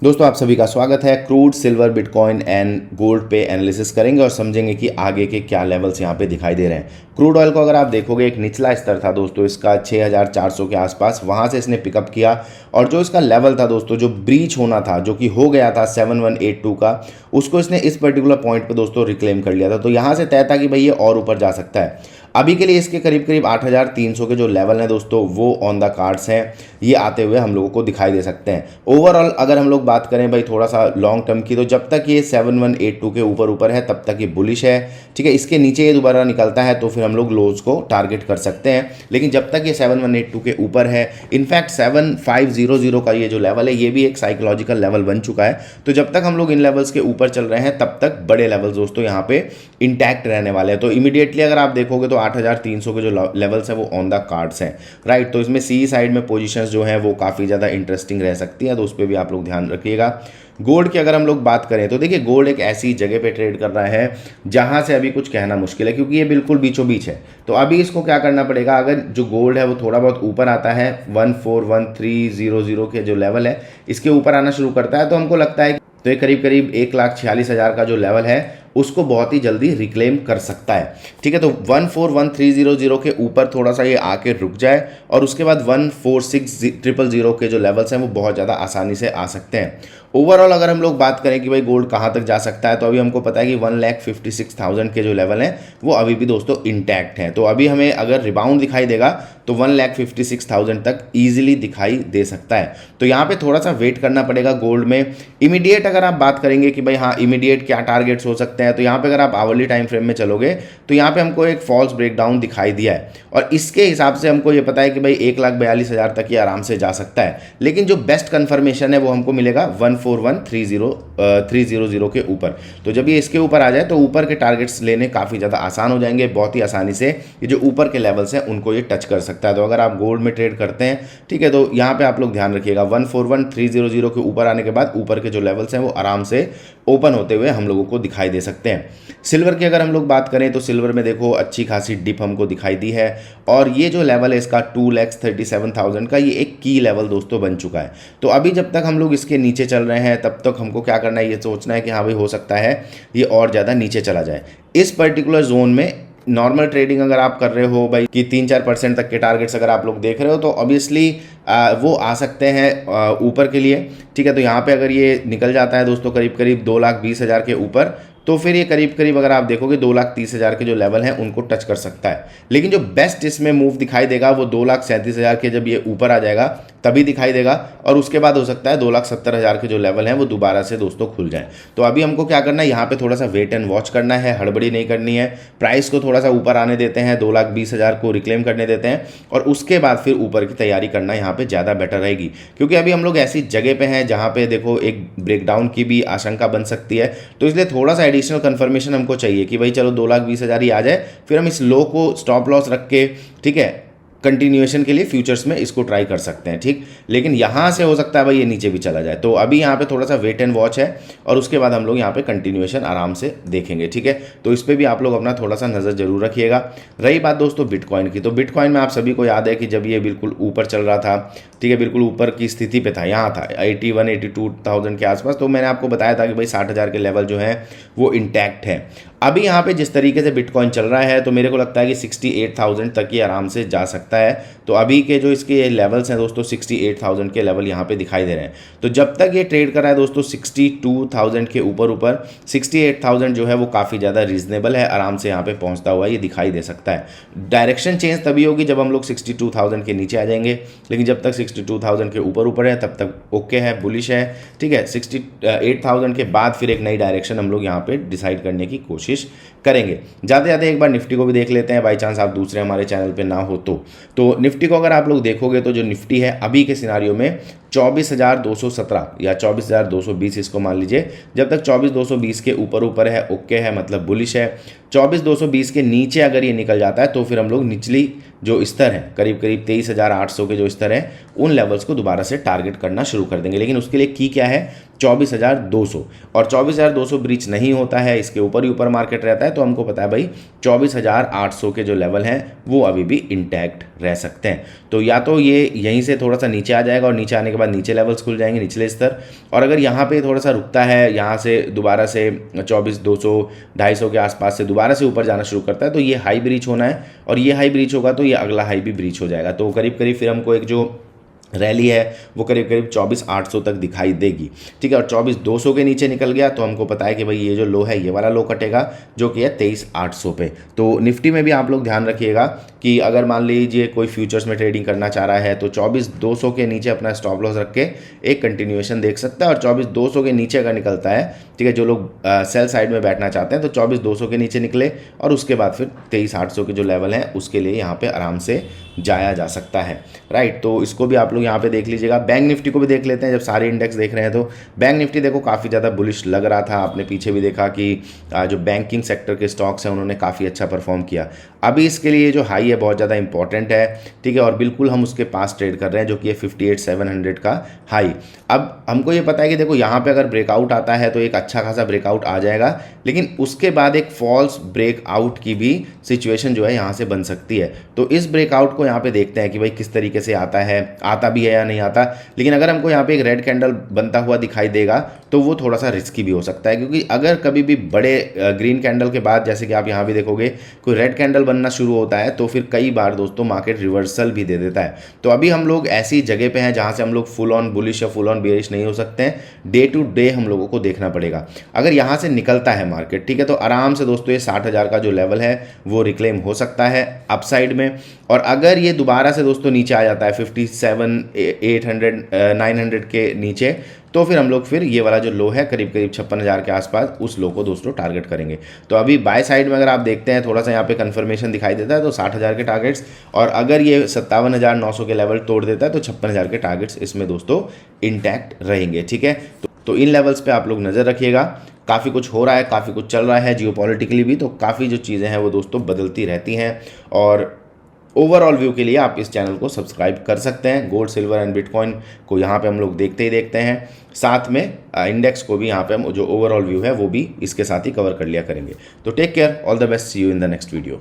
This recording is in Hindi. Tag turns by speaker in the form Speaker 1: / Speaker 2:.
Speaker 1: दोस्तों आप सभी का स्वागत है। Crude, silver, bitcoin and gold पे एनालिसिस करेंगे और समझेंगे कि आगे के क्या लेवल्स यहाँ पे दिखाई दे रहे हैं। क्रूड ऑयल को अगर आप देखोगे, एक निचला स्तर था दोस्तों इसका 6400 के आसपास, वहाँ से इसने पिकअप किया और जो इसका लेवल था दोस्तों, जो ब्रीच होना था, जो कि हो गया था 7182 का, उसको इसने इस पर्टिकुलर पॉइंट पे दोस्तों रिक्लेम कर लिया था। तो यहाँ से तय था कि भाई ये और ऊपर जा सकता है। अभी के लिए इसके करीब करीब 8300 के जो लेवल हैं दोस्तों, वो ऑन द कार्ड्स हैं, ये आते हुए हम लोगों को दिखाई दे सकते हैं। ओवरऑल अगर हम लोग बात करें भाई थोड़ा सा लॉन्ग टर्म की, तो जब तक ये 7182 के ऊपर है तब तक ये बुलिश है, ठीक है। इसके नीचे ये दोबारा निकलता है तो फिर हम लोग लोज को टारगेट कर सकते हैं, लेकिन जब तक ये 7182 के ऊपर है, इनफैक्ट 7500 का ये जो लेवल है, ये भी एक साइकोलॉजिकल लेवल बन चुका है। तो जब तक हम लोग इन लेवल्स के ऊपर चल रहे हैं तब तक बड़े लेवल्स दोस्तों यहाँ पे इंटैक्ट रहने वाले हैं। तो इमीडिएटली अगर आप देखोगे तो 8300 के जो लेवल्स हैं वो ऑन द कार्ड्स हैं, राइट। तो इसमें सी साइड में पोजीशंस जो हैं वो काफ़ी ज़्यादा इंटरेस्टिंग रह सकती हैं, तो उस पर भी आप लोग ध्यान रखिएगा। गोल्ड की अगर हम लोग बात करें तो देखिए, गोल्ड एक ऐसी जगह पे ट्रेड कर रहा है जहां से अभी कुछ कहना मुश्किल है, क्योंकि ये बिल्कुल बीचों बीच है। तो अभी इसको क्या करना पड़ेगा, अगर जो गोल्ड है वो थोड़ा बहुत ऊपर आता है, 141300 के जो लेवल है इसके ऊपर आना शुरू करता है, तो हमको लगता है तो ये करीब करीब 1,46,000 का जो लेवल है उसको बहुत ही जल्दी रिक्लेम कर सकता है, ठीक है। तो 141300 के ऊपर थोड़ा सा ये आके रुक जाए और उसके बाद 146000 के जो लेवल्स हैं वो बहुत ज़्यादा आसानी से आ सकते हैं। ओवरऑल अगर हम लोग बात करें कि भाई गोल्ड कहाँ तक जा सकता है, तो अभी हमको पता है कि 1,56,000 के जो लेवल हैं वो अभी भी दोस्तों इंटैक्ट हैं। तो अभी हमें अगर रिबाउंड दिखाई देगा तो 1,56,000 तक ईजिली दिखाई दे सकता है। तो यहाँ पे थोड़ा सा वेट करना पड़ेगा गोल्ड में। इमीडिएट अगर आप बात करेंगे कि भाई हाँ इमीडिएट क्या टारगेट्स हो सकते हैं, तो यहाँ पे अगर आप आवरली टाइम फ्रेम में चलोगे तो यहाँ पे हमको एक फॉल्स ब्रेकडाउन दिखाई दिया है और इसके हिसाब से हमको ये पता है कि भाई 1,42,000 तक ये आराम से जा सकता है। लेकिन जो बेस्ट कन्फर्मेशन है वो हमको मिलेगा 141,300 के ऊपर। तो जब ये इसके ऊपर आ जाए तो ऊपर के टारगेट्स लेने काफ़ी ज़्यादा आसान हो जाएंगे, बहुत ही आसानी से ये जो ऊपर के लेवल्स हैं उनको ये टच कर सकता है। तो अगर आप गोल्ड में ट्रेड करते हैं, ठीक है, तो यहाँ पे आप लोग ध्यान रखिएगा 141,300 के ऊपर आने के बाद ऊपर के जो लेवल्स हैं वो आराम से ओपन होते हुए हम लोगों को दिखाई दे सकते हैं। सिल्वर की अगर हम लोग बात करें तो सिल्वर में देखो अच्छी खासी डिप हमको दिखाई दी है और ये जो लेवल है इसका 2,37,000 का, ये एक की लेवल दोस्तों बन चुका है। तो अभी जब तक हम लोग इसके नीचे चल रहे हैं तब तक हमको क्या करना है, ये सोचना है कि हाँ भाई हो सकता है ये और ज़्यादा नीचे चला जाए। इस पर्टिकुलर जोन में नॉर्मल ट्रेडिंग अगर आप कर रहे हो भाई कि 3-4% तक के टारगेट्स अगर आप लोग देख रहे हो तो ऑब्वियसली वो आ सकते हैं ऊपर के लिए, ठीक है। तो यहाँ पे अगर ये निकल जाता है दोस्तों करीब करीब 2,20,000 के ऊपर, तो फिर ये करीब करीब अगर आप देखोगे 2,30,000 के जो लेवल हैं उनको टच कर सकता है। लेकिन जो बेस्ट इसमें मूव दिखाई देगा वो 2,37,000 के जब ये ऊपर आ जाएगा तभी दिखाई देगा और उसके बाद हो सकता है 2,70,000 के जो लेवल हैं वो दोबारा से दोस्तों खुल जाएं। तो अभी हमको क्या करना है, यहाँ पे थोड़ा सा वेट एंड वॉच करना है, हड़बड़ी नहीं करनी है। प्राइस को थोड़ा सा ऊपर आने देते हैं, 2,20,000 को रिक्लेम करने देते हैं और उसके बाद फिर ऊपर की तैयारी करना यहाँ पे ज़्यादा बेटर रहेगी, क्योंकि अभी हम लोग ऐसी जगह पे हैं जहाँ पे देखो एक ब्रेकडाउन की भी आशंका बन सकती है। तो इसलिए थोड़ा सा एडिशनल कंफर्मेशन हमको चाहिए कि भाई चलो 2,20,000 ही आ जाए, फिर हम इस लो को स्टॉप लॉस रख के, ठीक है, कंटिन्यूएशन के लिए फ्यूचर्स में इसको ट्राई कर सकते हैं, ठीक। लेकिन यहाँ से हो सकता है भाई ये नीचे भी चला जाए, तो अभी यहाँ पे थोड़ा सा वेट एंड वॉच है और उसके बाद हम लोग यहाँ पे कंटिन्यूएशन आराम से देखेंगे, ठीक है। तो इस पर भी आप लोग अपना थोड़ा सा नज़र जरूर रखिएगा। रही बात दोस्तों बिटकॉइन की, तो बिटकॉइन में आप सभी को याद है कि जब ये बिल्कुल ऊपर चल रहा था, ठीक है, बिल्कुल ऊपर की स्थिति पे था, यहाँ था 81-82,000 के आसपास, तो मैंने आपको बताया था कि भाई 60,000 के लेवल जो है वो इंटैक्ट है। अभी यहाँ पे जिस तरीके से बिटकॉइन चल रहा है तो मेरे को लगता है कि 68,000 तक ही आराम से जा सकता है। तो अभी के जो इसके लेवल्स हैं दोस्तों 68,000 के लेवल यहाँ पे दिखाई दे रहे हैं। तो जब तक ये ट्रेड कर रहा है दोस्तों 62,000 के ऊपर 68,000 जो है वो काफ़ी ज़्यादा रीजनेबल है, आराम से यहाँ पे पहुँचता हुआ ये दिखाई दे सकता है। डायरेक्शन चेंज तभी होगी जब हम लोग 62,000 के नीचे आ जाएंगे, लेकिन जब तक 62,000 के ऊपर है तब तक ओके है, बुलिश है, ठीक है। 68,000 के बाद फिर एक नई डायरेक्शन हम लोग यहाँ पे डिसाइड करने की कोशिश करेंगे। ज़्यादा एक बार निफ्टी को भी देख लेते हैं, बाई चांस आप दूसरे हमारे चैनल पे ना हो तो निफ्टी को अगर आप लोग देखोगे तो जो निफ्टी है अभी के सिनारियो में 24,217 या 24,220 इसको मान लीजिए, जब तक 24,220 के ऊपर है ओके है, मतलब बुलिश है। 24,220 के नीचे अगर ये निकल जाता है तो फिर हम लोग निचली जो स्तर है करीब करीब 23,800 के जो स्तर हैं उन लेवल्स को दोबारा से टारगेट करना शुरू कर देंगे। लेकिन उसके लिए की क्या है 24,200 और 24,200 ब्रीच नहीं होता है, इसके ऊपर ही ऊपर मार्केट रहता है, तो हमको पता है भाई 24,800 के जो लेवल हैं वो अभी भी इंटैक्ट रह सकते हैं। तो या तो ये यहीं से थोड़ा सा नीचे आ जाएगा और नीचे आने के बाद नीचे लेवल्स खुल जाएंगे, निचले स्तर, और अगर यहाँ पे थोड़ा सा रुकता है, यहाँ से दोबारा से 24,200 250 के आसपास से दोबारा से ऊपर जाना शुरू करता है, तो ये हाई ब्रीच होना है, और ये हाई ब्रीच होगा तो ये अगला हाई भी ब्रीच हो जाएगा। तो करीब करीब फिर हमको एक जो रैली है वो करीब करीब 24,800 तक दिखाई देगी, ठीक है। और 24,200 के नीचे निकल गया तो हमको पता है कि भाई ये जो लो है ये वाला लो कटेगा, जो कि है 23,800 पे। तो निफ्टी में भी आप लोग ध्यान रखिएगा कि अगर मान लीजिए कोई फ्यूचर्स में ट्रेडिंग करना चाह रहा है तो 24,200 के नीचे अपना स्टॉप लॉस रख के एक कंटिन्यूएशन देख सकता है, और 24,200 के नीचे अगर निकलता है, ठीक है, जो लोग सेल साइड में बैठना चाहते हैं तो 24,200 के नीचे निकले और उसके बाद फिर 23,800 के जो लेवल हैं उसके लिए यहाँ पे आराम से जाया जा सकता है, राइट। तो इसको भी आप लोग यहाँ पे देख लीजिएगा। बैंक निफ्टी को भी देख लेते हैं, जब सारे इंडेक्स देख रहे हैं तो बैंक निफ्टी देखो काफ़ी ज़्यादा बुलिश लग रहा था, आपने पीछे भी देखा कि जो बैंकिंग सेक्टर के स्टॉक्स हैं उन्होंने काफ़ी अच्छा परफॉर्म किया। अभी इसके लिए जो हाई है बहुत ज़्यादा इंपॉर्टेंट है, ठीक है, और बिल्कुल हम उसके पास ट्रेड कर रहे हैं, जो कि है 58,700 का हाई। अब हमको ये पता है कि देखो यहाँ पे अगर ब्रेकआउट आता है तो एक अच्छा खासा ब्रेकआउट आ जाएगा, लेकिन उसके बाद एक फॉल्स ब्रेकआउट की भी सिचुएशन जो है यहाँ से बन सकती है। तो इस ब्रेकआउट को यहाँ पे देखते हैं कि भाई किस तरीके से आता है, आता भी है या नहीं आता। लेकिन अगर हमको यहाँ पे एक रेड कैंडल बनता हुआ दिखाई देगा तो वो थोड़ा सा रिस्की भी हो सकता है, क्योंकि अगर कभी भी बड़े ग्रीन कैंडल के बाद, जैसे कि आप यहाँ भी देखोगे, कोई रेड कैंडल बनना शुरू होता है तो फिर कई बार दोस्तों मार्केट रिवर्सल भी दे देता है। तो अभी हम लोग ऐसी जगह पे हैं जहाँ से हम लोग फुल ऑन बुलिश या फुल ऑन बेयरिश नहीं हो सकते हैं, डे टू डे हम लोगों को देखना पड़ेगा। अगर यहाँ से निकलता है मार्केट, ठीक है, तो आराम से दोस्तों ये 60,000 का जो लेवल है वो रिक्लेम हो सकता है अपसाइड में। और अगर ये दोबारा से दोस्तों नीचे आ जाता है 57,800 900 के नीचे, तो फिर हम लोग फिर ये वाला जो लो है करीब करीब 56,000 के आसपास, उस लो को दोस्तों टारगेट करेंगे। तो अभी बाय साइड में अगर आप देखते हैं थोड़ा सा यहाँ पे कंफर्मेशन दिखाई देता है तो 60,000 के टारगेट्स, और अगर ये 57,900 के लेवल तोड़ देता है तो 56,000 के टारगेट्स इसमें दोस्तों इंटैक्ट रहेंगे, ठीक है। तो इन लेवल्स पे आप लोग नज़र रखिएगा। काफ़ी कुछ हो रहा है, काफ़ी कुछ चल रहा है जियोपॉलिटिकली भी, तो काफ़ी जो चीज़ें हैं वो दोस्तों बदलती रहती हैं। और ओवरऑल व्यू के लिए आप इस चैनल को सब्सक्राइब कर सकते हैं। गोल्ड, सिल्वर एंड बिटकॉइन को यहाँ पे हम लोग देखते ही देखते हैं, साथ में इंडेक्स को भी यहाँ पे हम जो ओवरऑल व्यू है वो भी इसके साथ ही कवर कर लिया करेंगे। तो take care, all the best, see you in the next video.